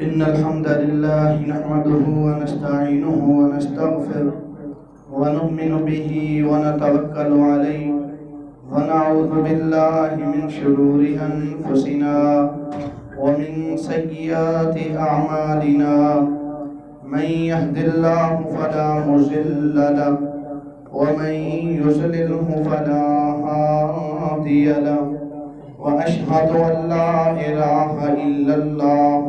إن الحمد لله نحمده ونستعينه ونستغفره ونؤمن به ونتوكل عليه ونعوذ بالله من شرور أنفسنا ومن سيئات أعمالنا من يهد الله فلا مضل له ومن يضلله فلا هادي له وأشهد أن لا إله إلا الله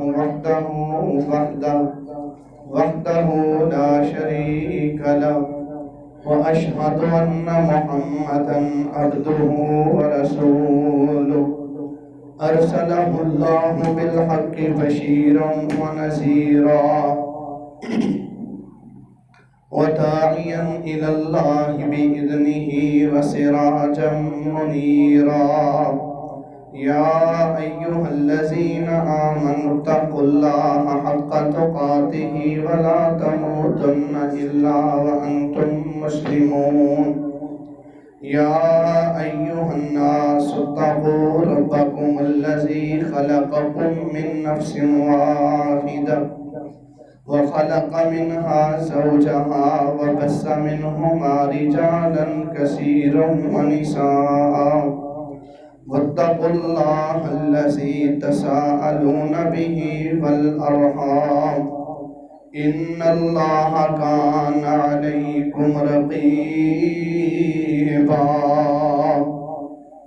وحده لا شريك له وأشهد أن محمدا عبده ورسوله أرسله الله بالحق بشيرا ونذيرا وداعيا إلى الله بإذنه وسراجا منيرا يا أيها الذين آمنوا اتقوا الله حق تقاته ولا تموتن إلا وأنتم مسلمون يا أيها الناس اتقوا ربكم الذي خلقكم من نفس واحدة وخلق منها زوجها وبث منهما رجالا كثيرا ونساء واتقوا الله الذي تساءلون به والأرحام إن الله كان عليكم رقيبا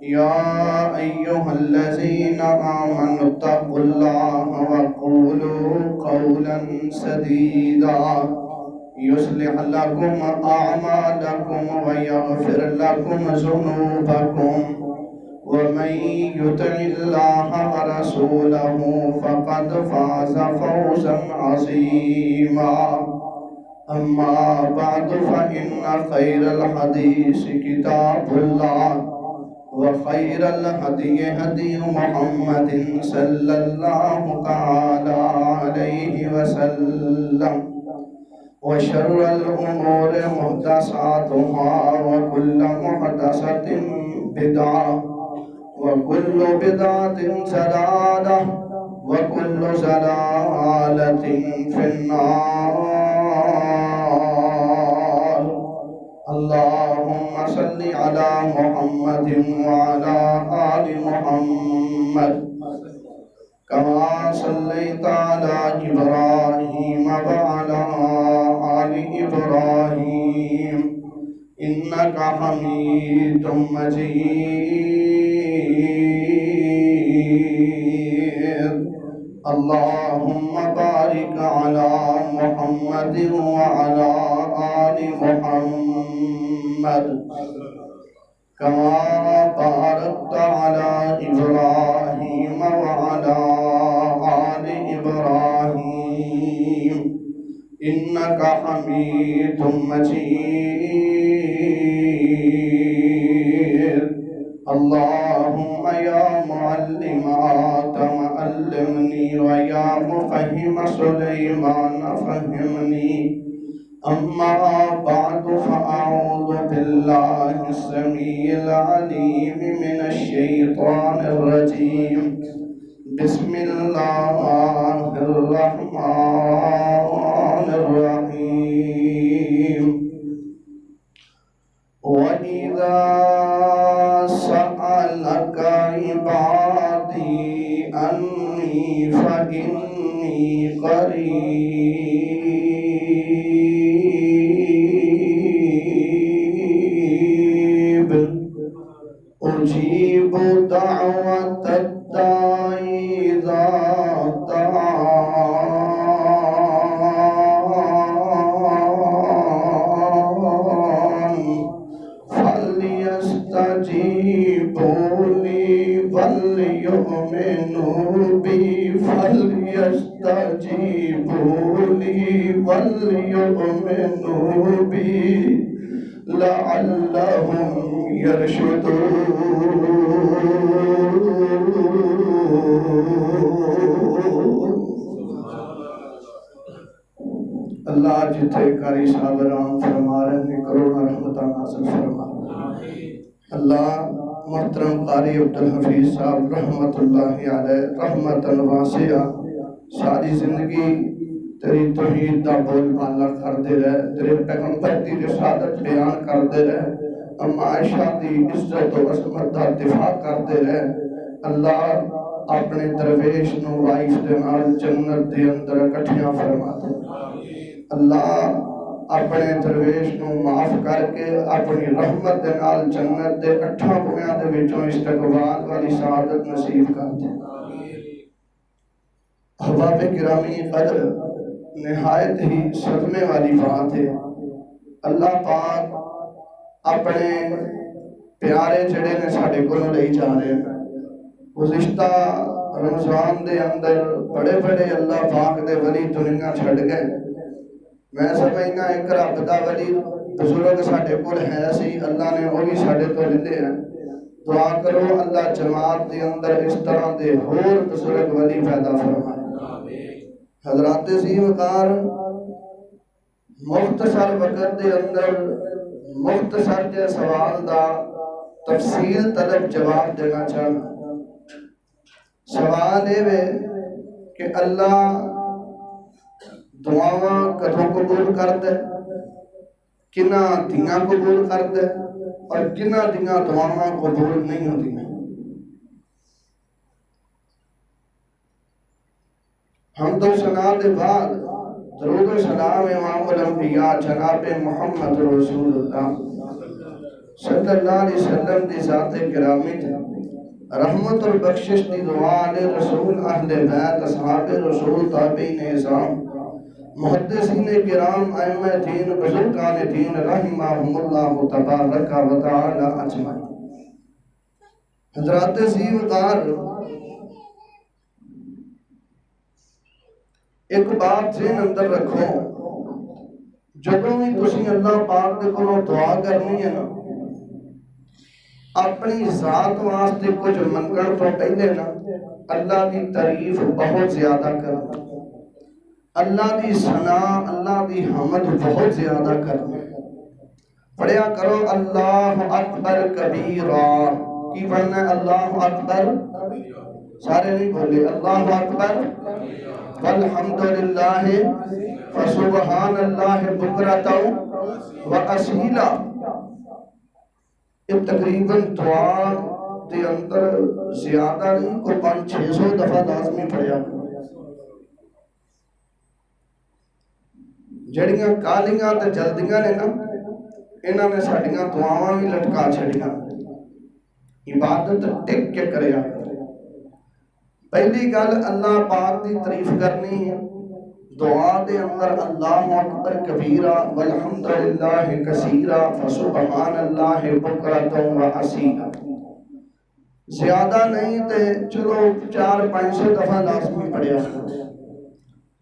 يا أيها الذين آمنوا اتقوا الله وقولوا قولا سديدا يصلح لكم أعمالكم ويغفر لكم ذنوبكم ومن يطع الله ورسوله فقد فاز فوزا عظيما أما بعد فإن خير الحديث كتاب الله وخير الهدي هدي محمد صلى الله تعالى عليه وسلم وشر الأمور محدثاتها وكل محدثة بدعة وكل بدعة ضلالة وكل ضلالة في النار اللهم صل على محمد وعلى آل محمد كما صليت على إبراهيم وعلى آل إبراهيم إنك حميد مجيد اللهم بارك على محمد وعلى آل محمد كما باركت على إبراهيم وعلى آل إبراهيم إنك حميد مجيد اللهم يا معلم آدم علمني ويا مفهم سليمان فهمني أما بعد فأعوذ بالله السميع العليم من الشيطان الرجيم بسم الله الرحمن الرحيم وإذا سألك عبادي أني فإني قريب أجيب دعوة الداعي إذا دعان فليستجيبوا لي وليؤمنوا بي فليستجيبوا لي وليؤمنوا بي لعلهم يرشدون اللہ جتھے کاری صابران فرما رہے کروڑا رحمتہ نازل فرما اللہ محترم قاری عبدالحفیظ صاحب رحمت اللہ علیہ رحمت واسعہ ساری زندگی تیری توحید دا بول بالا کردے رہے، تیرے پیغمبر دی رسالت بیان کردے رہے، اما عائشہ دی عزت و عظمت دا دفاع کردے رہے۔ اللہ اپنے درویش نو وائف دے نال جنت دے اندر اکٹھیاں فرما دے۔ اللہ اپنے درویش نو معاف کر کے اپنی رحمت دے نال جنت دے 8 بویاں دے وچوں استقبال والی سعادت نصیب کر دے۔ احباب گرامی قدر، نہایت ہی صدمے والی بات ہے، اللہ پاک اپنے پیارے جڑے نے ساڈے کولوں لئی جا رہے ہیں۔ گزشتہ رمضان دے اندر بڑے بڑے اللہ پاک دے ولی دنیا چھڑ گئے۔ میں سمجھنا ایک رب دا ولی بزرگ ساڈے کول ہے سی، اللہ نے وہ بھی ساڈے تو لے ہیں۔ دعا کرو اللہ جماعت دے اندر اس طرح دے ہور بزرگ ولی پیدا فرمائے۔ حضرات سی وقار، مختصر وقت دے اندر مختصر جے سوال دا تفصیل طلب جواب دینا چاہنا۔ سوال ہے کہ اللہ دعاواں کدوں قبول کر دے، کنہ دیاں قبول کر دے اور کنہ دیاں دعاواں قبول نہیں ہوتی ہیں۔ حمد و ثنا دے بعد درود و سلام امام الانبیاء جناب محمد رسول اللہ صلی اللہ علیہ وسلم دی ذات گرامی تے رحمت اور بخشش دی دعا علیہ رسول اہل بیت اصحاب رسول تابعین اعظام محدثین کرام ائمہ دین بزرگان دین رحمہم اللہ تبارک و تعالی اجمعین۔ حضرات سی وقار، ایک بات ذہن اندر رکھو، جدوں بھی تسی اللہ پاک دے کولوں دعا کرنی ہے نا، اپنی ذات واسطے کچھ منگن تو پہلے نا اللہ کی تعریف بہت زیادہ کرنا، اللہ دی ثنا، اللہ دی حمد بہت زیادہ کرنا۔ پڑھیا کرو اللہ اکبر کبیرا، کی پڑھنا ہے؟ اللہ اکبر، سارے نہیں بولے، اللہ اکبر والحمدللہ فسبحان اللہ بکرۃ و اصیلا۔ یہ تقریباً دعا دے اندر زیادہ نہیں، کوئی 500-600 دفعہ لازمی پڑھیا۔ جڑیاں کالیاں تے جلدیاں نے نا، انہاں نے ساڈیاں دعاواں بھی لٹکا چھڑیاں۔ عبادت ٹک کے کریا۔ پہلی گل اللہ پاک دی تعریف کرنی ہے، دعا دے اندر اللہ اکبر کبیرہ والحمدللہ کثیرہ فسبحان اللہ بکرۃ و اصیلا۔ زیادہ نہیں تے چلو 400-500 دفعہ لازمی پڑھیا۔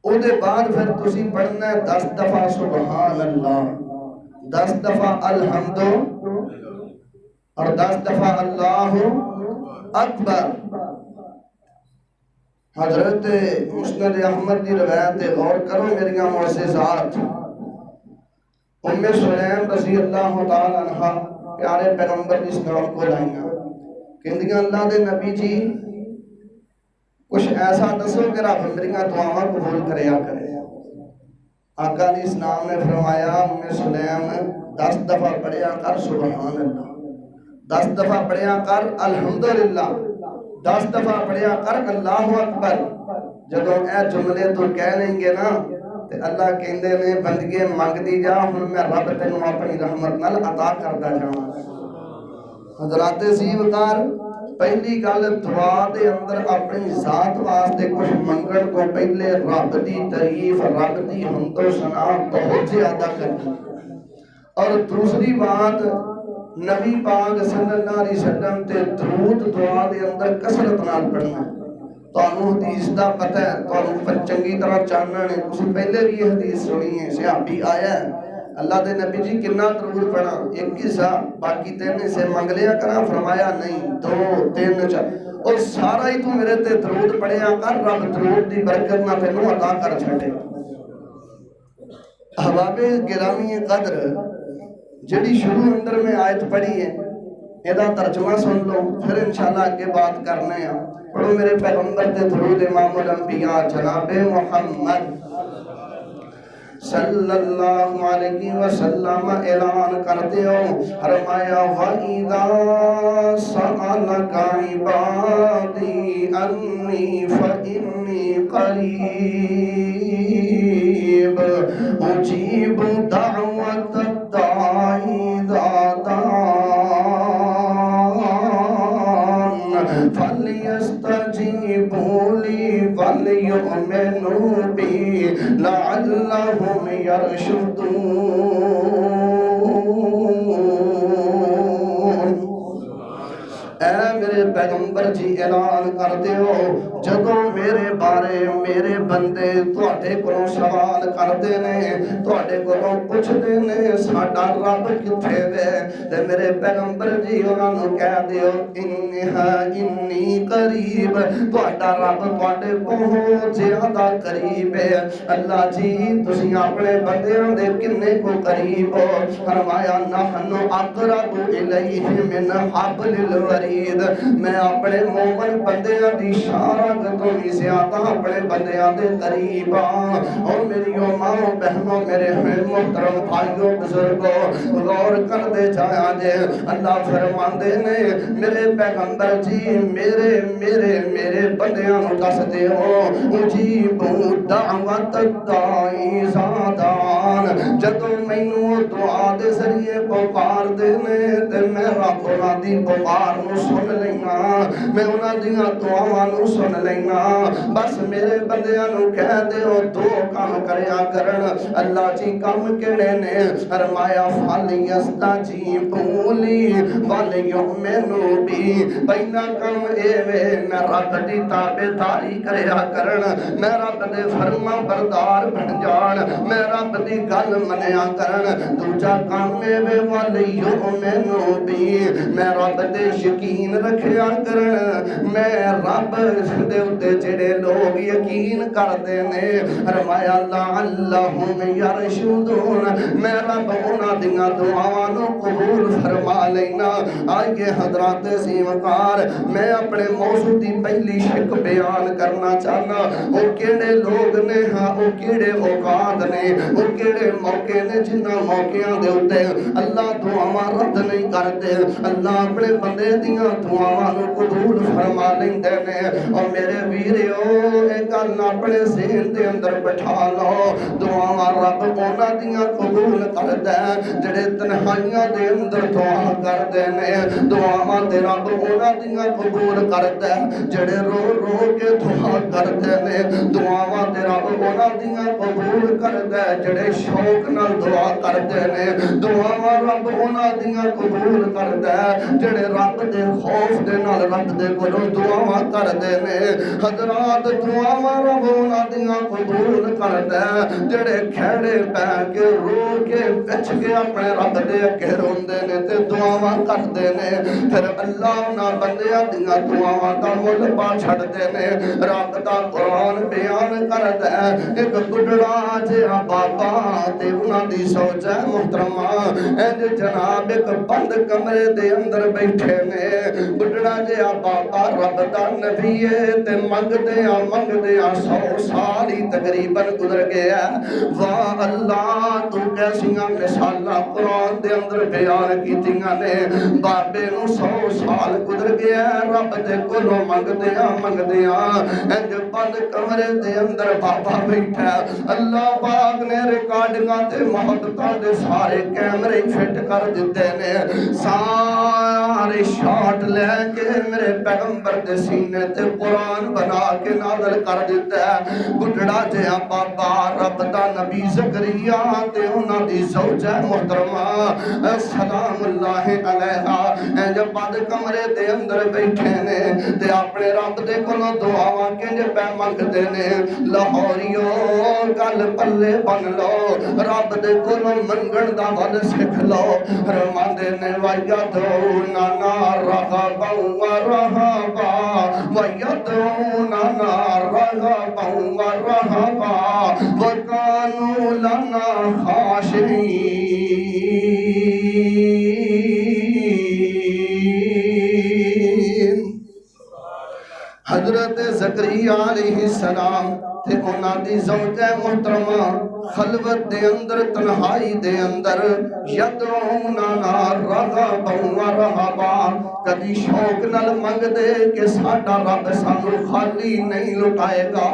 او دے بعد پھر تسی پڑھنا ہے 10 دفعہ سبحان اللہ، 10 دفعہ الحمد اور 10 دفعہ اللہ اکبر۔ حضرت مسند احمد دی روایت غور کرو میریاں معززات، ام سلیم رضی اللہ تعالی عنہ پیارے پیغمبر اسلام کو لائیاں، کہندیاں اللہ دے نبی جی کچھ ایسا دسو کہ رب میریاں دعاواں قبول کریا کرے۔ آقا علیہ السلام نے فرمایا ام سلیم 10 دفعہ پڑھیا کر سبحان اللہ، 10 دفعہ پڑھیا کر الحمدللہ، 10 دفعہ پڑھیا کر اللہ اکبر۔ جدوں اے جملے تو کہہ لیں گے نا تے اللہ کہندے نے بندگی منگ دی جا، ہن میں رب تینوں اپنی رحمت نال عطا کردا جاواں۔ حضرات زیوکار، پہلی گل دعا دے اندر اپنی ذات واسطے کچھ منگن کو پہلے رب دی تعریف، رب دی حمد و ثنا بہت زیادہ کرنی۔ اور دوسری بات نبی پاک صلی اللہ علیہ وسلم تے درود دعا دے اندر کثرت نال پڑھنا۔ تانوں حدیث دا پتہ ہے، تانوں چنگی طرح جاننا ہے، تسی پہلے بھی یہ حدیث سنی ہے، صحابی آیا ہے اللہ دے نبی جی کنا درود پڑھا، 21 باقی 3 سے منگ لیا کرا، فرمایا نہیں 2 3 4 اور سارا ہی تو میرے تے درود پڑھیا کر، رب درود دی برکت نہ تینوں عطا کر چھڑے۔ احباب گرامی قدر، جڑی شروع اندر میں آیت پڑھی ہے، ایدہ ترجمہ سن لو، پھر انشاءاللہ آگے بات کرنے ہیں۔ پڑھو میرے پیغمبر تے درود امام الانبیاء جناب محمد صلی اللہ علیہ وسلم اعلان کرتے ہو، فرمایا وَإِذَا سَأَلَكَ عِبَادِي أَنِّي فَإِنِّي قَرِيبٌ أُجِيبُ دَعْوَةَ الدَّاعِ إِذَا دَعَانِ فَلْيَسْتَجِيبُوا لِي وَلْيُؤْمِنُوا بِي لَعَلَّهُمْ يَرْشُدُونَ۔ اے میرے پیغمبر جی اعلان کرتے ہو، جدوں میرے بارے میرے بندے تواڈے کولوں سوال کردے نے، تواڈے کولوں پوچھدے نے ساڈا رب کتھے وے، تے میرے پیغمبر جی انہاں نوں کہہ دیو انی قریب، تواڈا رب تواڈے بہت زیادہ قریب ہے۔ اللہ جی تسی اپنے بندیاں دے کنے کو قریب ہو، فرمایا نحن اقرب الیہ من حبل الورید، میں اپنے مومن بندیاں دی شارت تو بھی زیادہ اپنے بندیاں دے قریب ہاں۔ اور میری ماں بہنوں میرے محترم بھائیوں بزرگوں غور کر دے جایا جے، اللہ فرماندے نے میرے پیغمبر جی میرے بندیاں نوں دس دے ہو اجیب دعوت الداعی اذا دعان، جدوں مینوں دعا دے ذریعے پکار دے نے تے میں رب انہاں دی پکار نوں سن لینا، میں انہاں دیاں دعاواں نوں سن لینا۔ بس میرے بندیاں نوں کہہ دیو دو کام کریا کرن۔ اللہ جی کام کیڑے نے؟ فرمایا فَلْيَسْتَجِیبُوا لِی وَلْیُؤْمِنُوا بِی، پہلا کام اے وے میں رب دی تابعداری کریا کرن، میں رب دے فرما بردار بن جان، میں رب دی گل منیا کرن۔ دوجا کام اے وے وَلْیُؤْمِنُوا بِی، میں رب دے یقین رکھیا کرن، میں رب دے اُتے جڑے لوگ یقین کردے نے، فرمایا لَعَلَّهُمْ يَرْشُدُونَ، میں رب انہاں دیاں دعاواں نوں قبول فرما لینا۔ آئیے حضرات عظیمکار، میں اپنے موضوع دی پہلی شک بیان کرنا چاہنا، وہ کیڑے لوگ نے ہاں، وہ کیڑے اوقات نے، وہ کیڑے موقع نے جنہاں موقعاں دے اُتے اللہ دعاواں رد نہیں کرتے، اللہ اپنے بندے دیاں دعاواں نوں قبول فرما لیندے نے۔ اور میرے ویریو ایک گل اپنے ذہن دے اندر بٹھا لو، دعاواں رب انہاں دیاں قبول کردا ہے جڑے تنہائیاں دے اندر دعا کردے نے، دعاواں تے رب انہاں دیاں قبول کردا ہے جڑے رو رو کے دعا کردے نے، دعاواں تے رب انہاں دیاں قبول کردا ہے جڑے شوق نال دعا کردے نے، دعاواں رب انہاں دیاں قبول کردا ہے جڑے رب دے خوف دے نال رب دے کولوں دعاواں کردے نے۔ حضرات دعاواں رب انہاں دیاں قبول کردا ہے جڑے کھڑے پہ کے رو کے پچھ کے اپنے رب دے اگے روندے نے تے دعاواں کردے نے، پھر اللہ انہاں بندیاں دیاں دعاواں دا مل پا چھڑدے نے۔ رب دا قرآن بیان کردا ہے ایک بڈڑا جہا بابا تے انہاں دی سوچ ہے محترمہ، انج جناب ایک بند کمرے دے اندر بیٹھے نے، بڈڑا جہا بابا رب دا نبی ہے تے منگدیاں 100 سال ہی تقریباً گزر گیا۔ واہ اللہ تو کیسیاں مثالاں قرآن دے اندر بیان کیتیاں نے، بابے نوں 100 سال گزر گیا رب دے کولوں منگدیاں انج بند کمرے دے اندر بابا بیٹھا، اللہ پاک نے ریکارڈنگاں تے محبتاں دے سارے کیمرے فٹ کر دیتے نے، سارے شاٹ لے کے میرے پیغمبر دے سینے تے قرآن بنا کے نازل کر دیتا ہے۔ بڈڑا جہا بابا رب دا نبی زکریا تے انہاں دی زوجہ محترمہ سلام اللہ علیہا انج بند کمرے دے اندر بیٹھے نے تے اپنے رب دے کولوں دعاواں کنج پہ منگدے نے۔ لاہوریو گل پلے بن لو، رب دے کولوں منگن دا ول سکھ لو، فرماندے نے وَيَدْعُونَنَا رَغَبًا وَرَهَبًا وَيَدْعُونَنَا رَغَبًا وَرَهَبًا وَكَانُوا لَنَا خَاشِعِينَ۔ حضرت زکریا علیہ السلام تے انہاں دی زوجہ محترمہ خلوت دے اندر تنہائی دے اندر یدعوننا رغبا و رہبا کدی شوق نال منگ دے کہ ساڈا رب سانو خالی نہیں لٹائے گا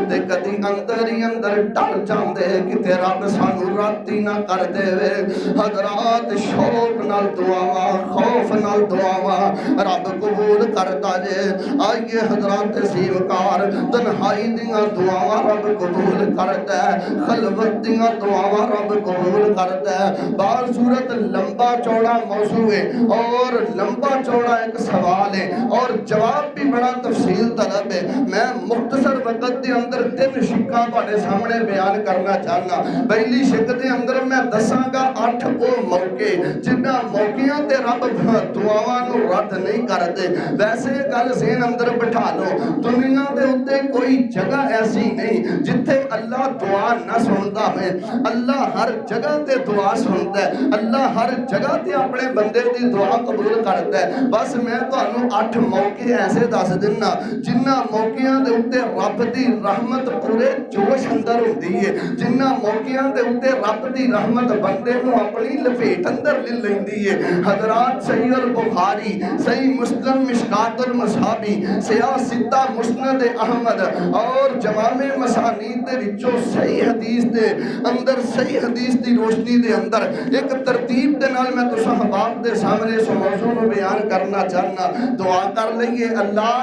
تے کدی اندر ہی اندر ڈر جاندے کہ تے رب سانو راتی نہ کر دے وے حضرات شوق نال دعاواں خوف نال دعاواں رب قبول کردا جے آئیے حضرات سیوکار تنہائی دیاں دعاواں رب قبول کردا ہے خلوت دیاں دعاواں رب قبول کردا ہے بار صورت لمبا چوڑا موضوع ہے اور لمبا چوڑا ایک سوال ہے اور جواب بھی بڑا تفصیل طلب ہے میں مختصر وقت دے اندر 3 شکاں تواڈے سامنے بیان کرنا چاہنا پہلی شک دے اندر میں دساں گا 8 او موقع جنہاں موقعاں تے رب دعاواں نو رد نہیں کردے ویسے گل ذہن اندر بٹھا لو دنیا دے اوتے کوئی جگہ ایسی نہیں جتھے اللہ دعا نہ سندا ہے اللہ ہر جگہ تے دعا سندا ہے اللہ ہر جگہ تے اپنے بندے دی دعا قبول کردا ہے بس میں تانوں 8 موقع ایسے دس دینا جنہاں موقعاں دے اوتے رب دی رحمت پورے جوش اندر ہوندی ہے جنہاں موقعاں دے اوتے رب دی رحمت بندے نو اپنی لپیٹ اندر لے لیندی ہے حضرات صحیح البخاری صحیح مسلم مشکات المصحابی سیاہ ستہ مسند احمد اور جوامع مسانید دے وچوں صحیح حدیث دے اندر صحیح حدیث دی روشنی دے اندر ایک ترتیب دے نال میں تساں احباب دے سامنے اس موضوع نو بیان کرنا چاہنا دعا کر لئیے اللہ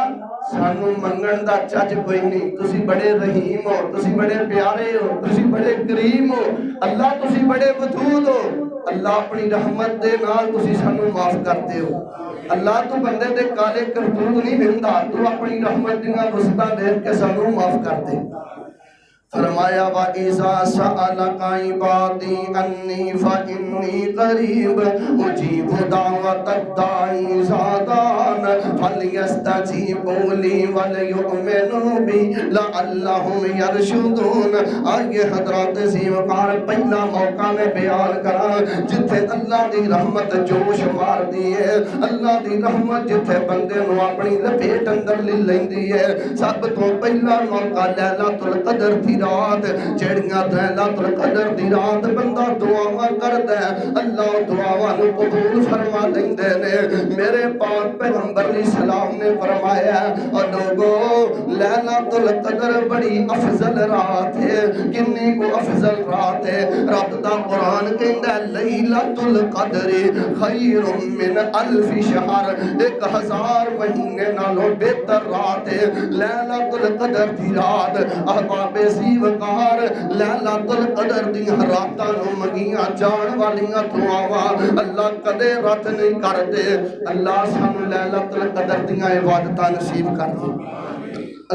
سانو منگن دا چج کوئی نہیں تسی بڑے رحیم ہو تسی بڑے پیارے ہو تسی بڑے کریم ہو اللہ تسی بڑے ودود ہو اللہ اپنی رحمت دے نال تسی سانو معاف کرتے ہو اللہ تو بندے دے کالے کرتوت نہیں بھیندا تو اپنی رحمت دیاں وسطاں دیکھ کے سانو معاف کر دے فرمایا وَإِذَا سَأَلَكَ عِبَادِي عَنِّي فَإِنِّي قَرِيبٌ أُجِيبُ دَعْوَةَ الدَّاعِ إِذَا دَعَانِ فَلْيَسْتَجِيبُوا لِي وَلْيُؤْمِنُوا بِي لَعَلَّهُمْ يَرْشُدُونَ آئیے حضرات زیوکار پہلا موقع میں بیان کرا جتھے اللہ دی رحمت جوش مار دی ہے اللہ دی رحمت جتھے بندے نو اپنی لپیٹ اندر لے لیندی ہے سب تو پہلا موقع لیلۃ القدر دی رات جڑیاں لیلۃ القدر دی رات بندہ دعاواں کردا ہے اللہ دعاواں نو قبول فرما لیندے نے میرے پاک پیغمبر علیہ السلام نے فرمایا اور لوگو لیلۃ القدر بڑی افضل رات ہے کتنی کو افضل رات ہے رب دا قرآن کہندا ہے لیلۃ القدر خیر من الف شہر 1000 مہینے نالوں بہتر رات ہے لیلۃ القدر دی رات احباب وقار لیلۃ القدر دی راتاں نو منگیاں جان والیاں دعاواں اللہ کدے رد نہیں کردے اللہ سانو لیلۃ القدر دیاں عبادتاں نصیب کر دے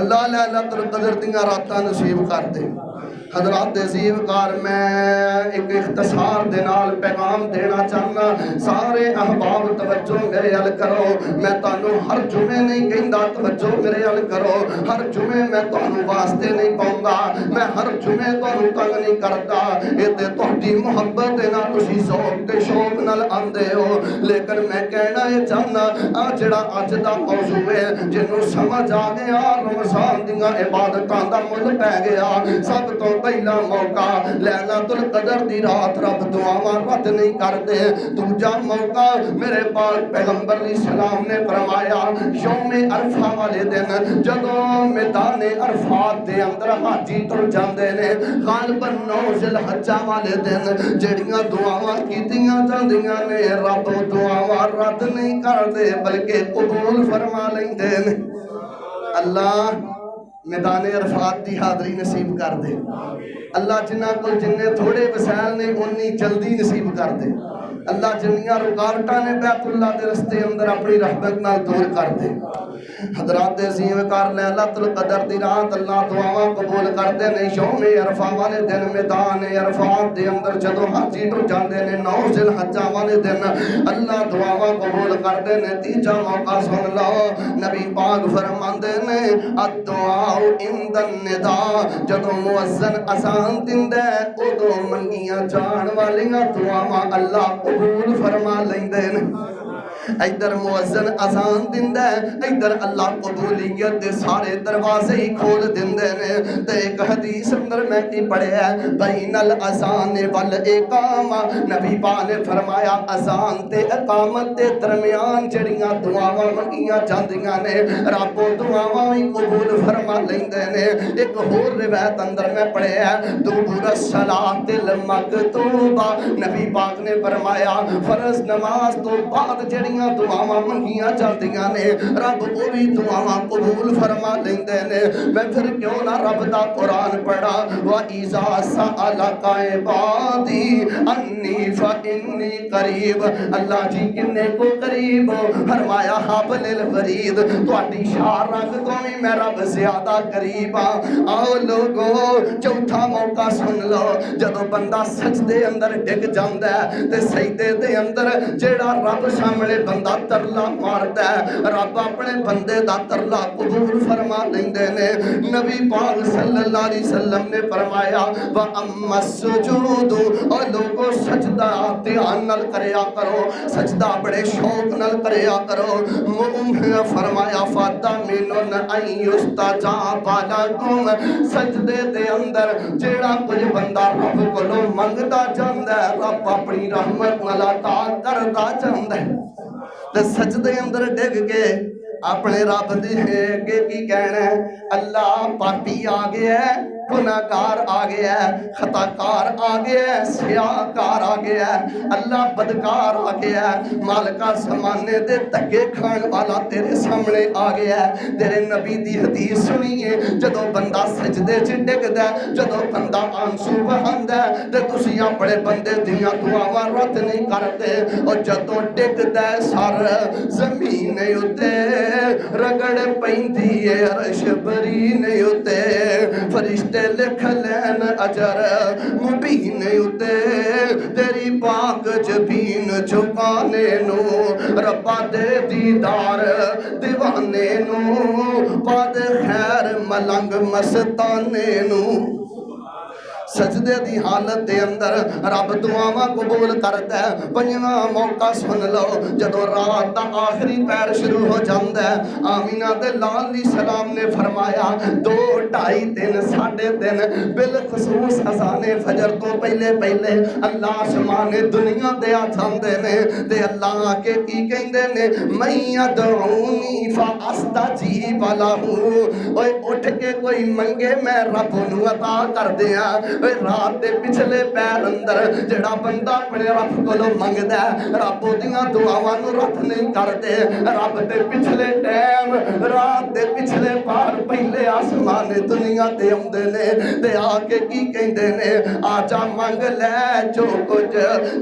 اللہ لیلۃ القدر دیاں راتاں نصیب کر دے حضرات زیوکار میں ایک اختصار دے نال پیغام دینا چاہنا سارے احباب توجہ میرے ال کرو میں تانوں ہر جمعے نہیں کہندا توجہ میرے ال کرو ہر جمعے میں تانوں واسطے نہیں پاؤں گا میں ہر جمعے تانوں تنگ نہیں کردا اے تے تہاڈی محبت دے نال تسی ذوق تے شوق نال آندے ہو لیکن میں کہنا اے چاہنا آ جڑا اج دا موضوع ہے جنوں سمجھ آ گیا رمضان دیاں عبادتاں دا مل پے گیا سب تو پہلا موقع لیلۃ القدر دی رات رب دعاواں رد نہیں کردے دوجا موقع میرے پاک پیغمبر علیہ السلام نے فرمایا یوم عرفہ والے دن جدوں میدان عرفات دے اندر حاجی تر جاندے نے غالباً 9 ذی الحجہ والے دن جڑیاں دعاواں کیتیاں جاندیاں نے رب دعاواں رد نہیں کردے بلکہ قبول فرما لیندے نے اللہ میدان عرفات دی حاضری نصیب کر دے اللہ جنہ کو جننے تھوڑے وسائل نے انی جلدی نصیب کر دے اللہ جنیاں رکاوٹاں نے بیت اللہ دے رستے اندر اپنی رحمت نال دور کر دے حضرات زیوکار لیلۃ القدر دی رات اللہ دعاواں قبول کردے نے یوم عرفہ والے دن میدان عرفات دے اندر جدوں حاجی ٹر جاندے نے 9 ذی الحجہ والے دن اللہ دعاواں قبول کردے نے تیجا موقع سن لو نبی پاک فرماندے نے الدعاء عند النداء جدوں مؤذن اذان دیندا ہے اودوں منگیاں جان والیاں دعاواں اللہ قبول فرما لیندے نے ادھر مؤذن اذان دیندا ہے، ادھر اللہ قبولیت دے سارے دروازے ہی کھول دیندے نے۔ تے ایک حدیث اندر میں کی پڑھیا ہے بین الاذان والاقامہ، نبی پاک نے فرمایا اذان تے اقامت دے درمیان جڑیاں دعاواں منگیاں جاندیاں نے رب او دعاواں وی قبول فرما لیندے نے۔ ایک ہور روایت اندر میں پڑھیا ہے دبر الصلاۃ المکتوبہ، نبی پاک نے فرمایا فرض نماز تو بعد جڑیاں دعاواں منگیاں جاندیاں نے رب او وی دعاواں قبول فرما لیندے نے۔ میں پھر کیوں نہ رب دا قرآن پڑھا وَإِذَا سَأَلَكَ عِبَادِي أَنِّي فَإِنِّي قَرِيبٌ، اللہ جی کنے کو قریب ہو، فرمایا حبل الورید، تواڈی شاہ رنگ تو بھی میں رب زیادہ قریب ہاں۔ آؤ لوگو چوتھا موقع سن لو، جدو بندہ سجدے اندر ڈگ جاندا ہے تے سجدے دے اندر جیڑا رب سامنے بندہ ترلا ماردا ہے رب اپنے بندے دا ترلا قبول فرما لیندے نے۔ نبی پاک صلی اللہ علیہ وسلم نے فرمایا وَأَمَّا السُّجُودُ، اور لوگوں سجدہ دھیان نال کریا کرو، سجدہ بڑے شوق نال کریا کرو۔ فرمایا فَتَمِنٌ أَن يُسْتَجَابَ لَكُمْ، سجدے دے اندر جیڑا کچھ بندہ رب کولوں منگدا جاندا ہے رب اپنی رحمت نال عطا کردا جاندا ہے۔ تے سجدے اندر ڈگ کے اپنے رب دے کے کی کہنا ہے اللہ پاپی آ گیا ہے، گناہگار آ گیا ہے، خطاکار آ گیا ہے، سیاہکار آ گیا ہے، اللہ بدکار آ گیا ہے، مالکہ زمانے دے دھکے کھان والا تیرے سامنے آ گیا ہے۔ تیرے نبی دی حدیث سنیے جدو بندہ سجدے چ ڈگدا ہے، جدو بندہ آنسو بہاندا ہے تے تسی اپنے بندے دیاں دعاواں رد نہیں کردے، اور جدو ڈگدا ہے سر زمین اُتے رگڑ پیندی ہے عرش برین اُتے فرشتے لکھ لین اجر مبین اُتے تیری پاک جبین جھکانے نو ربا دے دیدار دیوانے نو پاد خیر ملنگ مستانے نو۔ سجدے دی حالت دے اندر رب دعاواں قبول کردا ہے۔ پنجواں موقع سن لو جدو رات دا آخری پیر شروع ہو جاندا ہے، آمینہ دے لال علیہ السلام نے فرمایا 2 2.5 دن 3.5 دن بالخصوص اذان فجر تو پہلے پہلے اللہ آسمان دنیا دے آ جاندے نے تے اللہ آ کے کی کہندے نے میں یدعونی فاستجیب لہ، اوے اٹھ کے کوئی منگے میں رب نو عطا کر دیاں۔ رات دے پچھلے پیر اندر جڑا بندہ اپنے رب کولوں منگدا ہے رب دیاں دعاواں نو رد نہیں کردے، رب دے پچھلے ٹائم رات دے پچھلے پار پہلے آسمان دنیا تے اوندے نے تے آ کے کی کہندے نے آجا منگ لے جو کچھ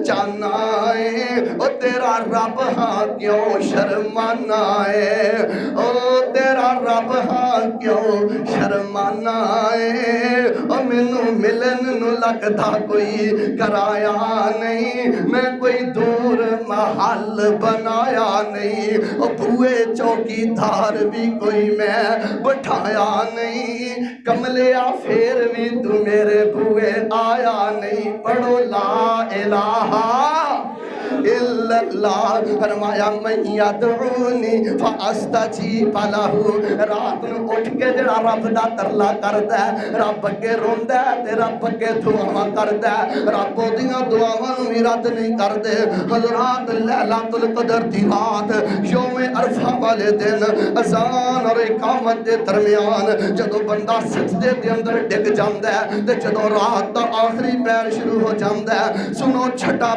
چاہنا ہے، او تیرا رب ہاں کیوں شرمانا ہے، او تیرا رب ہاں کیوں شرمانا ہے، او مینوں ملن نو لگدا کوئی کرایا نہیں، میں کوئی دور محل بنایا نہیں، او بوئے چوکی دار بھی کوئی میں بٹھایا نہیں، کملیا پھر بھی تو میرے بوئے آیا نہیں۔ پڑھو لا الہ الا اللہ، فرمایا من یدعونی فاستجیب لہ، رات نو اٹھ کے جڑا رب دا ترلا کردا ہے رب اگے روندا ہے تے رب اگے دعاواں کردا ہے، رب دیاں دعاواں نو بھی رد نہیں کردے۔ حضرات لیلۃ القدر دی رات یوم عرفہ والے دن اذان اور اقامت دے درمیان جدو بندہ سجدے دے اندر ڈگ جاندا ہے تے جدو رات دا آخری پیر شروع ہو جاندا ہے، سنو چھٹا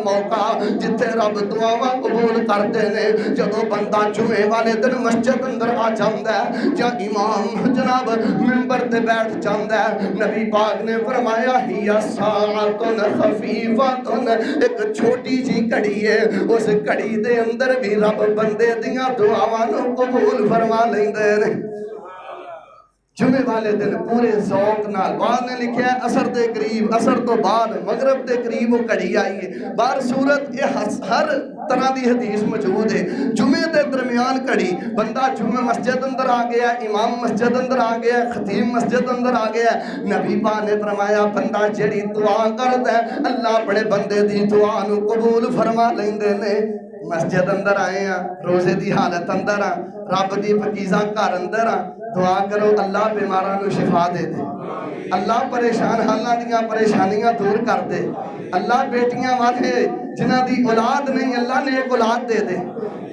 موقع جتھے رب دعاواں قبول کردے نے جدو بندہ جمعے والے دن مسجد اندر آ جاندا ہے یا امام جناب منبر تے بیٹھ جاندا ہے، نبی پاک نے فرمایا ہی ساعۃ خفیفۃ، ایک چھوٹی جی گھڑی ہے، اس گھڑی دے اندر بھی رب بندے دیاں دعاواں نو قبول فرما لیندے نے۔ جمعے والے دن پورے ذوق نال، بعد نے لکھیا ہے اثر دے قریب، اثر تو بعد مغرب دے قریب وہ گھڑی آئی ہے۔ بار صورت یہ ہر طرح دی حدیث موجود ہے۔ جمعے دے درمیان گھڑی، بندہ جمعہ مسجد اندر آ گیا، امام مسجد اندر آ گیا، خطیب مسجد اندر آ گیا، نبی پاک نے فرمایا بندہ جڑی دعا کردا ہے اللہ اپنے بندے دی دعا نو قبول فرما لیندے نے۔ مسجد اندر آئے ہیں، روزے دی حالت اندر ہاں، رب دی پکیزہ گھر اندر ہاں، دعا کرو اللہ بیماراں نو شفا دے دے، اللہ پریشان حالاں دیاں پریشانیاں دور کر دے، اللہ بیٹیاں واسطے جنہاں دی اولاد نہیں اللہ نے ایک اولاد دے دے،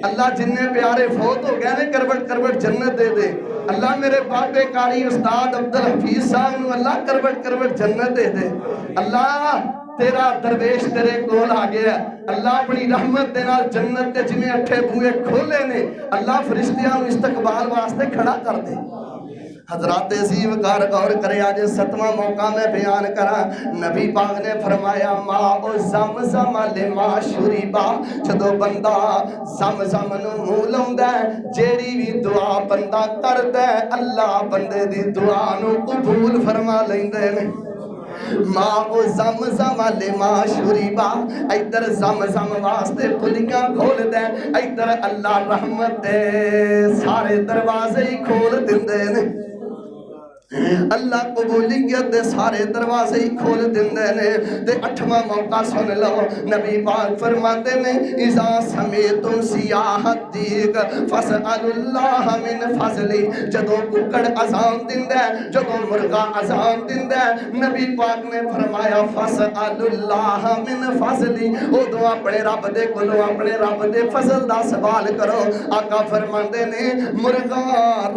اللہ جننے پیارے فوت ہو گئے نے کروٹ کروٹ جنت دے دے، اللہ میرے بابے قاری استاد عبدالحفیظ صاحب نو اللہ کروٹ کروٹ جنت دے دے، اللہ تیرا درویش تیرے کول آ گیا، اللہ اپنی رحمت دے نال جنت تے جنہیں اٹھے بوئے کھولے نے اللہ فرشتیاں نو استقبال واسطے کھڑا کر دے۔ حضرات عظیم کار غور کرے آج 7واں موقع میں بیان کرا، نبی پاک نے فرمایا ماء زمزم لما شربا، جدو بندہ زمزم نو منہ لاوندا ہے جیڑی بھی دعا بندہ کردا ہے اللہ بندے دی دعا نو قبول فرما لیندے نے۔ ماء زمزم لما شربا، ادھر زمزم واسطے کھلیاں کھول دے، ادھر اللہ رحمت دے سارے دروازے ہی کھول دیندے نے، اللہ قبولیت دے سارے دروازے ہی کھول دیندے نے۔ تے 8واں موقع سن لو، نبی پاک فرماتے نے اذا سمیتم سیاح الدیگ فاسألوا اللہ من فضلی، جدو ککڑ اذان دیندے جدو مرغا اذان دیندے نبی پاک نے فرمایا فاسألوا اللہ من فضلی، ادو اپنے رب دے کولوں اپنے رب دے فضل دا سوال کرو۔ آقا فرماندے نے مرغا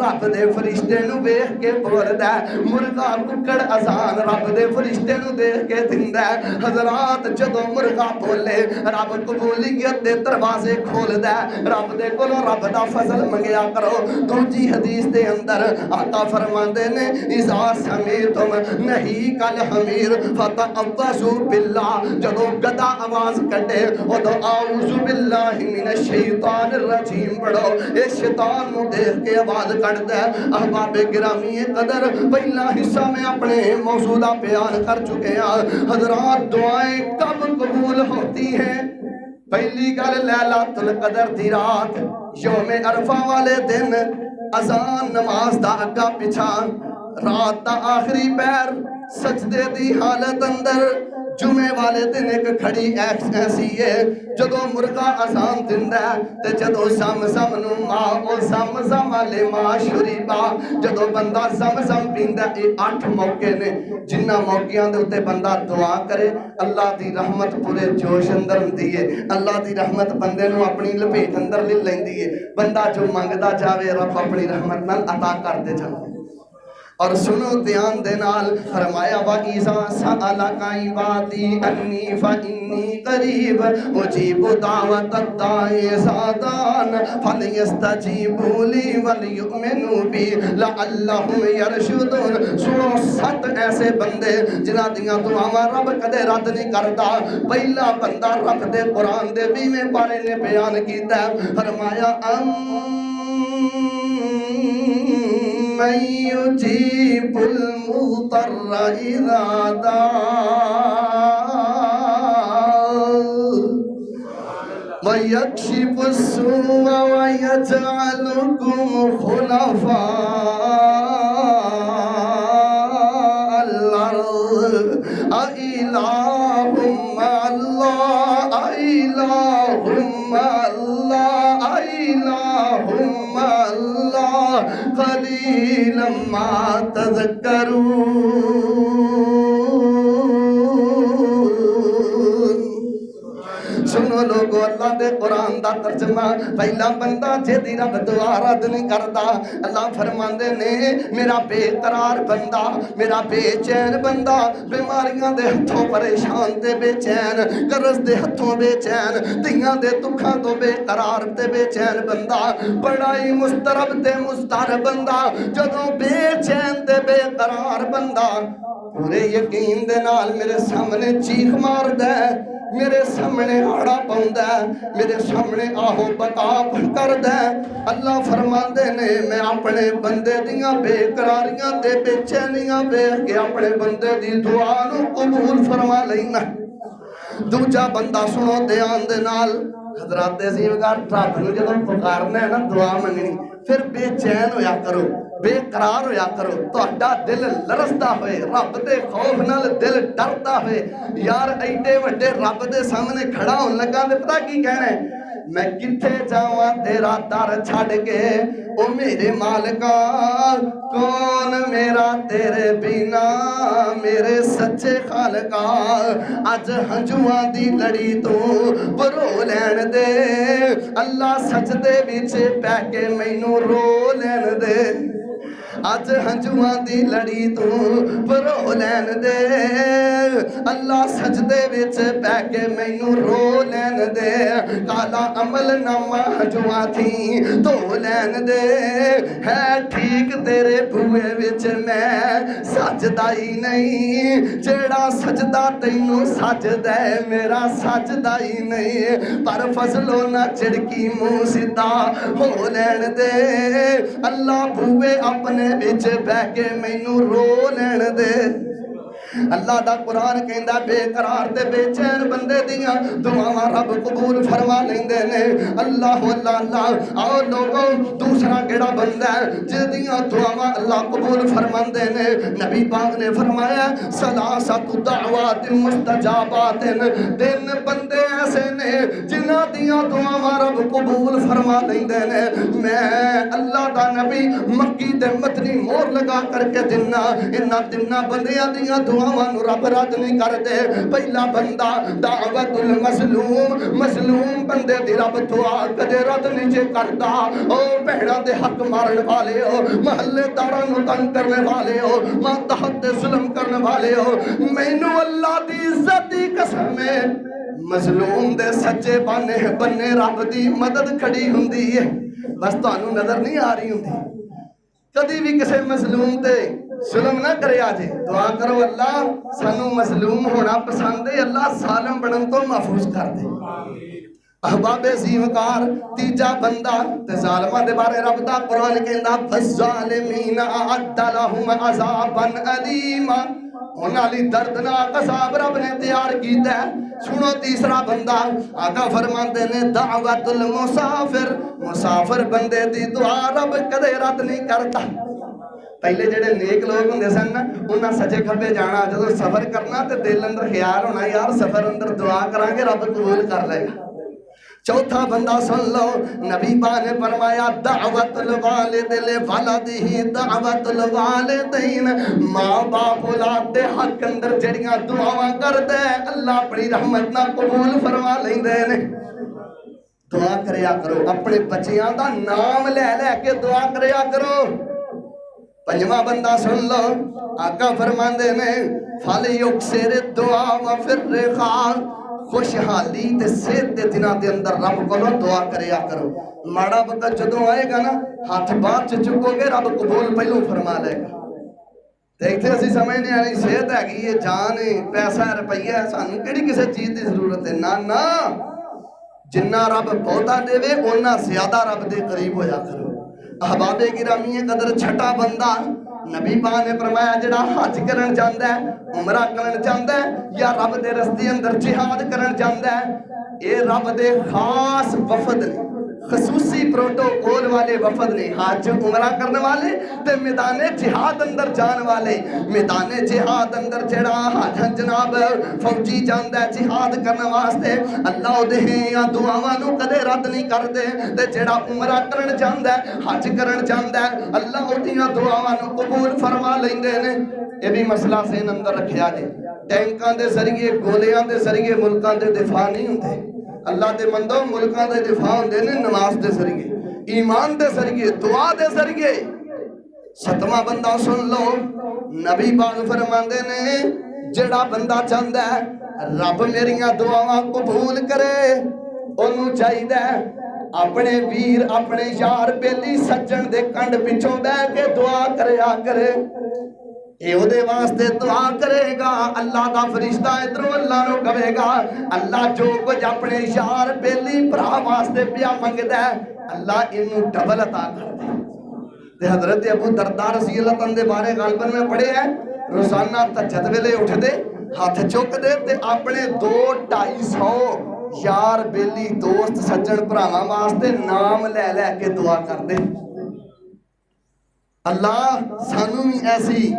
رب دے فرشتے نو ویکھ کے بول مرغا ککڑ اذان رب دے فرشتے نو دیکھ کے دیندا ہے۔ حضرات جدو مرغا بولے رب قبولیت دے دروازے کھول دے، رب دے کولوں رب دا فضل منگیا کرو۔ دوجی حدیث دے اندر آقا فرماندے نے اذا سمیتم نہیک الحمیر فتعوذوا باللہ، جدو گدا آواز کٹے ادو اعوذ باللہ من الشیطان الرجیم پڑھو، اے شیطان نو دیکھ کے آواز کٹ دے۔ احباب گرامی قدر پہلا حصہ میں اپنے موضوع بیان کر چکے ہیں۔ حضرات دعائیں کب قبول ہوتی ہیں؟ پہلی گل لیلۃ القدر دی رات، یوم عرفہ والے دن، اذان نماز دا اگا پچھا، رات دا آخری پیر سجدے دی حالت اندر، جمعے والے دن ایک کھڑی ایسی ہے جدو مرغا اذان دیندا ہے تے جدو زمزم نو ماء زمزم لما شربا، جدو بندہ زمزم پیندا، یہ 8 موقع نے جنہ موقعاں دے اوتے بندہ دعا کرے اللہ دی رحمت پورے جوش اندر ہوندی ہے، اللہ دی رحمت بندے نو اپنی لپیٹ اندر لے لیندی ہے، بندہ جو منگدا جاوے رب اپنی رحمت نال عطا کردے جاوے۔ اور سنو دھیان دے نال فرمایا وَإِذَا سَأَلَكَ عِبَادِي أَنِّي فَإِنِّي قَرِيبٌ أُجِيبُ دَعْوَةَ الدَّاعِ إِذَا دَعَانِ فَلْيَسْتَجِيبُوا لِي وَلْيُؤْمِنُوا بِي لَعَلَّهُمْ يَرْشُدُونَ۔ سنو 7 ایسے بندے جنہاں دیاں دعاواں رب کدے رد نہیں کردا۔ پہلا بندہ رب دے قرآن دے 20ویں پارے نے بیان کیتا ہے، فرمایا من يجيب المضطر إذا دعاه ويكشف السوء ويجعلكم خلفاء الأرض أإله مع الله أإله مع الله أإله مع الله قليلا ما تذكرون۔ سنو لوگو اللہ دے قرآن دا ترجمہ، پہلا بندہ جیدی رب دعا رد نہیں کردا، اللہ فرماندے نے میرا بے قرار بندہ، میرا بے چین بندہ، بیماریاں دے ہتھوں پریشان تے بے چین، قرض دے ہتھوں بے چین، دیاں دے دکھاں تو بے قرار تے بے چین بندہ، بڑا ہی مسترب تے مستر بندہ، جدوں بے چین تے بے قرار بندہ پورے یقین دے نال میرے سامنے چیخ مار دے، میرے سامنے آڑا پاؤندا ہے، میرے سامنے آہو بتاپ کر دے، اللہ فرماندے نے میں اپنے بندے دیاں بے قراریاں تے بے چینیاں دیکھ کے اپنے بندے دی دعا نو قبول فرما لینا۔ دوجا بندہ سنو دھیان دے نال، حضرات عظیم گار رب نو جدوں پکارنا ہے نا دعا منگنی، پھر بے چین ہویا کرو، بے قرار ہویا کرو، تہاڈا دل لرزدا ہوئے، رب دے خوف نال دل ڈردا ہوئے، یار ایڈے وڈے رب دے سامنے کھڑا ہون لگا تے پتہ کی کہنا ہے، میں کتھے جاواں تیرا در چھڑ کے او میرے مالکا کون میرا تیرے بنا میرے سچے خالقا اج ہنجواں دی لڑی تو برو لین دے اللہ سجدے وچ پہ کے مینوں رو لین دے اج ہنجواں دی لڑی تو برو لین دے اللہ سجدے وچ پہ کے مینوں رو لین دے کالا عمل نامہ ہنجواں تھی تو لین دے ہے ٹھیک تیرے بوئے وچ میں سجدہ ہی نہیں جیڑا سجدہ تینوں سجدہ ہے میرا سجدہ ہی نہیں پر فضلو نہ چڑکی منہ سیدھا ہو لین دے اللہ بوئے اپنے بچ بہ کے مینوں رو لین دے اللہ دا قرآن کہندا بے قرار تے بے چین بندے دیاں دعاواں رب قبول فرما لیندے نے اللہ اللہ اللہ آؤ لوگوں دوسرا کیڑا بندہ ہے جدیاں دعاواں اللہ قبول فرماندے نے نبی پاک نے فرمایا ثلاثۃ دعوات مستجابات تین بندے ایسے نے جنہاں دیاں دعاواں رب قبول فرما لیندے نے میں اللہ دا نبی مکی تے مدنی مہر لگا کر کے دینا انہاں تیناں بندیاں دیاں رب رد نہیں کرتے پہلا بندہ دعوت المظلوم مظلوم بندے دی رب دعا کدے رد نہیں جے کردا او بہناں دے حق مارن والے ہو محلے داراں نوں تنگ کرنے والے ہو ماتحت تے ظلم کرنے والے ہو مینوں اللہ دی عزت دی قسم ہے مظلوم دے سچے بنے رب دی مدد کھڑی ہوندی ہے بس تانوں نظر نہیں آ رہی ہوندی کدی بھی کسے مظلوم تے ظلم نہ کرے آجے دعا کرو اللہ سانو مظلوم ہونا پسند ہے اللہ ظالم بنن تو محفوظ کر دے احباب زیوکار تیجا بندہ تے ظالمہ دے بارے رب دا قرآن کہندا فالظالمین اعد لہم عذابا علیما انہاں لئی دردناک عذاب رب نے تیار کیتا ہے سنو تیسرا بندہ آقا فرماندے نے دعوت المسافر مسافر بندے دی دعا رب کدے رد نہیں کرتا پہلے جڑے نیک لوگ ہوندے سن نا انہاں سجے کھبے جانا جدوں سفر کرنا تے دل اندر خیال ہونا یار سفر اندر دعا کران گے رب قبول کر لے گا چوتھا بندہ سن لو نبی پاک نے فرمایا دعوت الوالد لولدہ دعوت الوالدین ماں باپ اولاد دے حق اندر جڑیاں دعاواں کردے اللہ اپنی رحمت نال قبول فرما لیندے نے دعا کریا کرو اپنے بچیاں دا نام لے لے کے دعا کریا کرو پنجواں بندہ سن لو آقا فرماندے نے فَلْيُكْسِرِ الدُّعَاءَ وَفِي الرِّخَاءِ خوشحالی تے صحت دے دناں دے اندر رب کولوں دعا کریا کرو ماڑا وقت جدوں آئے گا نا ہاتھ بعد چکو گے رب قبول پہلو فرما لے گا دیکھتے اسی سمجھنے آنی صحت ہے کہ یہ جان ہے پیسہ ہے روپیہ ہے سانوں کیڑی کسے چیز دی ضرورت ہے نا جنہ رب بہتا دے وے اونا زیادہ رب دے قریب ہویا کرو احباب گرامی قدر چھٹا بندہ نبی پاک نے فرمایا جڑا حج کرن جاندا ہے عمرہ کرن جاندا ہے یا رب دے رستے اندر جہاد کرن جاندا ہے اے رب دے خاص وفد نے خصوصی پروٹوکول والے وفد نے حج عمرہ کرنے والے تے میدان جہاد اندر جان والے میدان جہاد اندر جڑا حج جناب فوجی جاندا ہے جہاد کرنے واسطے اللہ دے یا دعاواں نوں کدے رد نہیں کردے تے جڑا عمرہ کرن جاندا ہے حج کرن جاندا ہے اللہ اودیاں دعاواں نوں قبول فرما لیندے نے یہ بھی مسئلہ ذہن اندر رکھیا جے ٹینکاں دے ذریعے گولیاں دے ذریعے ملکاں دے دفاع نہیں ہوندے اللہ دے مندوں ملکاں دے دفاع ہوندے نے نماز دے ذریعے ایمان دے ذریعے دعا دے ذریعے ستواں بندہ سن لو نبی پاک فرماندے نے جڑا بندہ چاہندا ہے رب میریاں دعاواں قبول کرے اونوں چاہیدا ہے اپنے ویر اپنے یار بیلی سجن دے کنڈ پچھوں بیٹھ کے دعا کریا کرے اے او دے واسطے دعا کرے گا اللہ دا فرشتہ ادھروں اللہ نو کہے گا اللہ جو کچھ اپنے یار بیلی بھرا واسطے پیا منگدا ہے اللہ اینوں ڈبل عطا کر دے تے حضرت ابو درداء رضی اللہ عنہ دے بارے غالباً میں پڑھے ہیں روزانہ تہجد ویلے اٹھ دے ہاتھ چک دے تے اپنے 2-250 یار بیلی دوست سجن بھراواں واسطے نام لے لے کے دعا کر دے اللہ سانوں بھی ایسی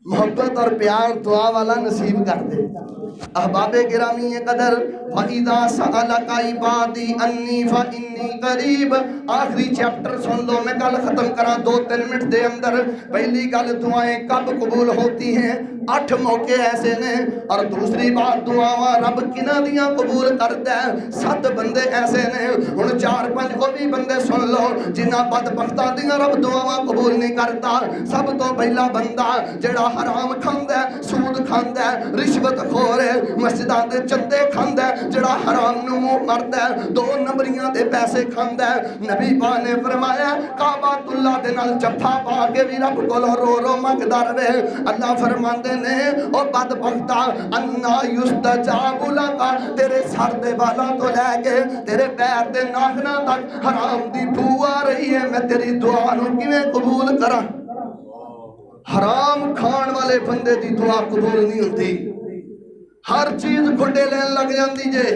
محبت اور پیار دعا والا نصیب کر دے۔ احباب گرامی قدر وَإِذَا سَأَلَكَ عِبَادِي عَنِّي فَإِنِّي قَرِيبٌ، آخری چیپٹر سن لو، میں کل ختم کرا 2-3 منٹ دے اندر۔ پہلی گل دعائیں کب قبول ہوتی ہیں؟ 8 موقع ایسے نے، اور دوسری بات دعاواں رب کنہ دیاں قبول کرتا ہے؟ 7 بندے ایسے نے۔ ہن 4-5 وہ بھی بندے سن لو جنہاں بدبختاں دیاں رب دعاواں قبول نہیں کرتا۔ سب تو پہلا بندہ جڑا حرام کھاندا ہے، سود کھاندا ہے، رشوت خور ہے، مسجداں دے چندے کھاندا ہے، جڑا حرام نو منہ مردا ہے، 2 نمبریاں دے پیسے کھاندا ہے۔ نبی پاک نے فرمایا کعبۃ اللہ دے نال جفا پا کے بھی رب کول رو رو منگدا رہے۔ اللہ فرماندے نے او بدبختا انا یستجاب لک، تیرے سر دے بالاں تو لے کے تیرے پیر دے ناخناں تک حرام دی بو آ رہی ہے، میں تیری دعا نو کیویں قبول کراں؟ حرام کھان والے بندے دی دعا قبول نہیں ہوتی۔ ہر چیز گھٹے لین لگ جاندی جے۔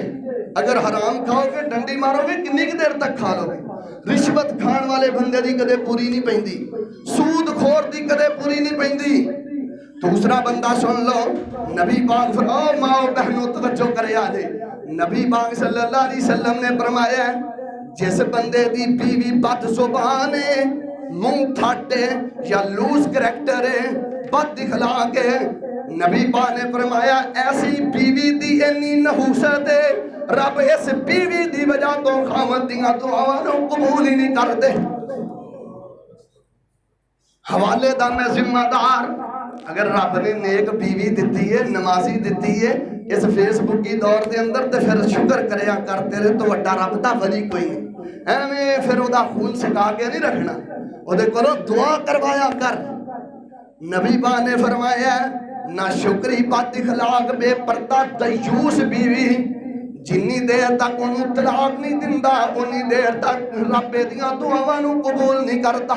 اگر حرام کھاؤ گے ڈنڈی مارو گے کنی کی دیر تک کھا لو گے؟ رشوت کھان والے بندے دی کدے پوری نہیں پیندی، سود خور دی کدے پوری نہیں پیندی۔ دوسرا بندہ سن لو، نبی پاک فرماؤ ماں بہنوں توجہ کرے آجے، نبی پاک صلی اللہ علیہ وسلم نے فرمایا جس بندے دی بیوی بد زبان ہے، منہ تھاٹے یا لوز کریکٹر ہے، بد اخلاق ہے، نبی پاک نے فرمایا ایسی بیوی دی انی نحوست ہے رب اس بیوی دی وجہ تو خاوند دیاں دعاواں نو قبول ہی نہیں کرتے۔ حوالے دا میں ذمہ دار، اگر رب نے نیک بیوی دیتی ہے، نمازی دیتی ہے اس فیس بک کی دور دے اندر، تو پھر شکر کریا کرتے رہے تو وڈا رب دا ولی کوئی نہیں۔ ایویں پھر او دا خون سکا کے نہیں رکھنا، او دے کولوں دعا کروایا کر۔ نبی پاک نے فرمایا نہ شکری بد اخلاق بے پردہ دیوس بیوی جنی دیر تک انہوں طلاق نہیں دندا انی دیر تک رب دیاں دعاواں نو قبول نہیں کرتا۔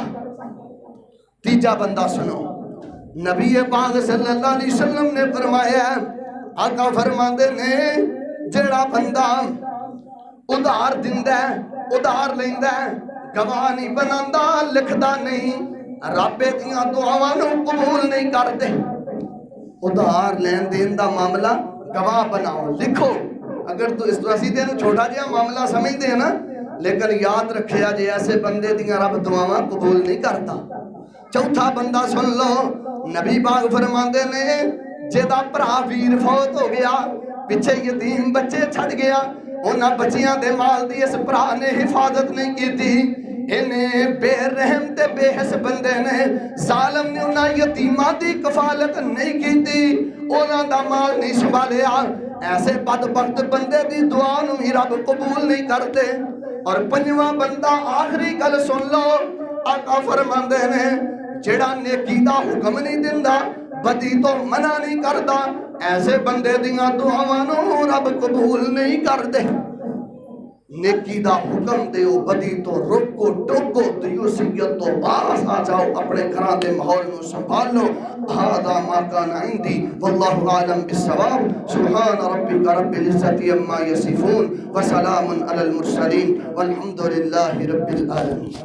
تیجا بندہ سنو، نبی پاک صلی اللہ علیہ وسلم نے فرمایا، آقا فرماندے نے جڑا بندہ ادھار دیندا ہے، ادھار لیندا ہے، گواہ نہیں بناندا، لکھدا نہیں، رب دیاں دعاواں نو قبول نہیں کرتے۔ ادھار لین دین دا معاملہ گواہ بناؤ، لکھو۔ اگر تو اس طرح سی دے چھوٹا جہا معاملہ سمجھ دے نا، لیکن یاد رکھیا جے ایسے بندے دیاں رب دعاواں قبول نہیں کرتا۔ چوتھا بندہ سن لو، نبی پاک فرماندے نے جیدا بھرا ویر فوت ہو گیا، پیچھے یتیم بچے چھڑ گیا، انہاں بچیاں دے مال دی اس بھرا نے حفاظت نہیں کیتی، انہیں بے رحم تے بے حس بندے نے ظالم نے انہاں یتیماں دی کفالت نہیں کیتی، انہاں دا مال نہیں سنبھالیا، ایسے بدبخت بندے دی دعا نو ہی رب قبول نہیں کرتے۔ اور 5واں بندہ آخری گل سن لو، آقا فرماندے نے جڑا نیکی دا حکم نہیں دیندا، بدی تو منع نہیں کردا، ایسے بندے دیاں دعاواں نو رب قبول نہیں کردے۔ نیکی دا حکم دیو، بدی تو روکو ٹوکو، دیوسیت تو باز آ جاؤ، اپنے گھراں دے ماحول نو سنبھالو۔ ھذا ما کان عندی واللہ اعلم بالصواب۔ سبحان ربک رب العزت عما یصفون وسلام علی المرسلین والحمد للہ رب العالمین۔